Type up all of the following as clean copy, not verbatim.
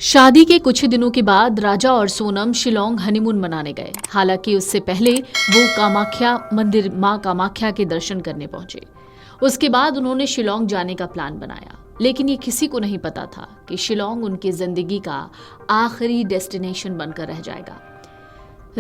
शादी के कुछ ही दिनों के बाद राजा और सोनम शिलोंग हनीमून मनाने गए। हालांकि उससे पहले वो कामाख्या मंदिर मां कामाख्या के दर्शन करने पहुंचे। उसके बाद उन्होंने शिलोंग जाने का प्लान बनाया, लेकिन ये किसी को नहीं पता था कि शिलोंग उनकी जिंदगी का आखिरी डेस्टिनेशन बनकर रह जाएगा।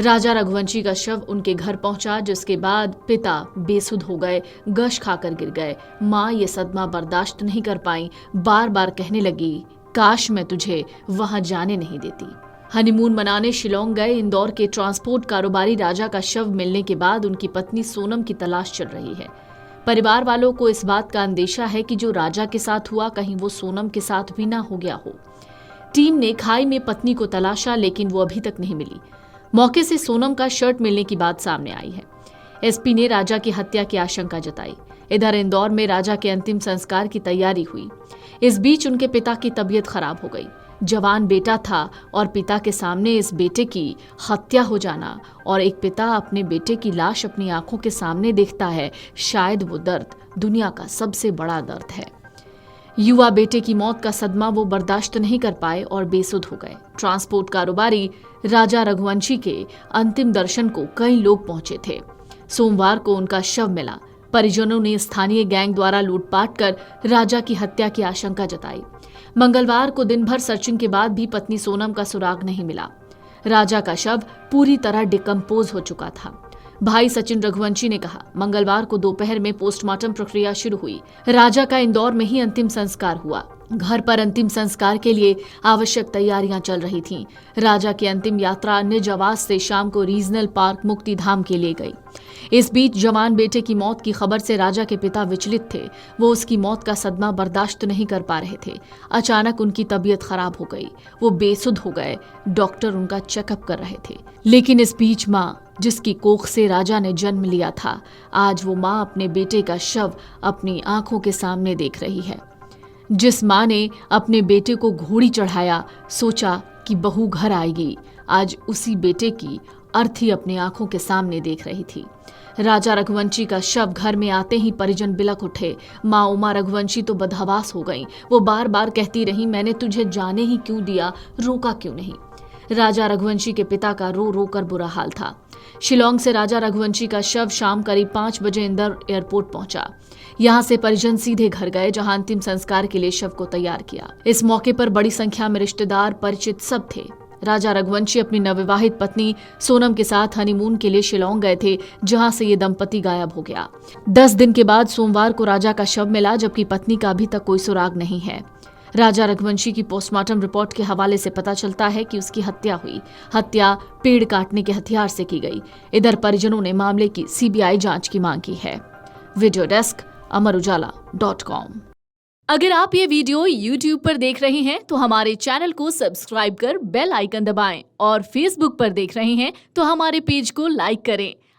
राजा रघुवंशी का शव उनके घर पहुंचा, जिसके बाद पिता बेसुध हो गए, गश खाकर गिर गए। मां ये सदमा बर्दाश्त नहीं कर पाई, बार बार कहने लगी, काश मैं तुझे वहां जाने नहीं देती। हनीमून मनाने शिलोंग गए इंदौर के ट्रांसपोर्ट कारोबारी राजा का शव मिलने के बाद उनकी पत्नी सोनम की तलाश चल रही है। परिवार वालों को इस बात का अंदेशा है कि जो राजा के साथ हुआ कहीं वो सोनम के साथ भी ना हो गया हो। टीम ने खाई में पत्नी को तलाशा, लेकिन वो अभी तक नहीं मिली। मौके से सोनम का शर्ट मिलने की बात सामने आई है। एसपी ने राजा की हत्या की आशंका जताई। इधर इंदौर में राजा के अंतिम संस्कार की तैयारी हुई। इस बीच उनके पिता की तबीयत खराब हो गई। जवान बेटा था और पिता के सामने इस बेटे की हत्या हो जाना, और एक पिता अपने बेटे की लाश अपनी आंखों के सामने देखता है, शायद वो दर्द दुनिया का सबसे बड़ा दर्द है। युवा बेटे की मौत का सदमा वो बर्दाश्त नहीं कर पाए और बेसुध हो गए। ट्रांसपोर्ट कारोबारी राजा रघुवंशी के अंतिम दर्शन को कई लोग पहुंचे थे। सोमवार को उनका शव मिला। परिजनों ने स्थानीय गैंग द्वारा लूटपाट कर राजा की हत्या की आशंका जताई। मंगलवार को दिन भर सर्चिंग के बाद भी पत्नी सोनम का सुराग नहीं मिला। राजा का शव पूरी तरह डिकम्पोज हो चुका था। भाई सचिन रघुवंशी ने कहा, मंगलवार को दोपहर में पोस्टमार्टम प्रक्रिया शुरू हुई। राजा का इंदौर में ही अंतिम संस्कार हुआ। घर पर अंतिम संस्कार के लिए आवश्यक तैयारियां चल रही थीं। राजा की अंतिम यात्रा निज आवास से शाम को रीजनल पार्क मुक्तिधाम के लिए गई। इस बीच जवान बेटे की मौत की खबर से राजा के पिता विचलित थे। वो उसकी मौत का सदमा बर्दाश्त नहीं कर पा रहे थे। अचानक उनकी तबीयत खराब हो गई। वो बेसुध हो गए। डॉक्टर उनका चेकअप कर रहे थे, लेकिन इस बीच मां, जिसकी कोख से राजा ने जन्म लिया था, आज वो मां अपने बेटे का शव अपनी आंखों के सामने देख रही है। जिस मां ने अपने बेटे को घोड़ी चढ़ाया, सोचा कि बहू घर आएगी, आज उसी बेटे की अर्थी अपनी आंखों के सामने देख रही थी। राजा रघुवंशी का शव घर में आते ही परिजन बिलक उठे। मां उमा रघुवंशी तो बदहवास हो गईं। वो बार बार कहती रही, मैंने तुझे जाने ही क्यों दिया, रोका क्यों नहीं। राजा रघुवंशी के पिता का रो रो कर बुरा हाल था। शिलोंग से राजा रघुवंशी का शव शाम करीब 5 बजे इंदौर एयरपोर्ट पहुंचा। यहां से परिजन सीधे घर गए, जहां अंतिम संस्कार के लिए शव को तैयार किया। इस मौके पर बड़ी संख्या में रिश्तेदार, परिचित सब थे। राजा रघुवंशी अपनी नवविवाहित पत्नी सोनम के साथ हनीमून के लिए शिलोंग गए थे, जहां से ये दंपति गायब हो गया। 10 दिन के बाद सोमवार को राजा का शव मिला, जबकि पत्नी का अभी तक कोई सुराग नहीं है। राजा रघुवंशी की पोस्टमार्टम रिपोर्ट के हवाले से पता चलता है कि उसकी हत्या हुई। हत्या पेड़ काटने के हथियार से की गई। इधर परिजनों ने मामले की सीबीआई जांच की मांग की है। Video desk amarujala.com। अगर आप ये वीडियो YouTube पर देख रहे हैं तो हमारे चैनल को सब्सक्राइब कर बेल आइकन दबाएं, और Facebook पर देख रहे हैं तो हमारे पेज को लाइक करें।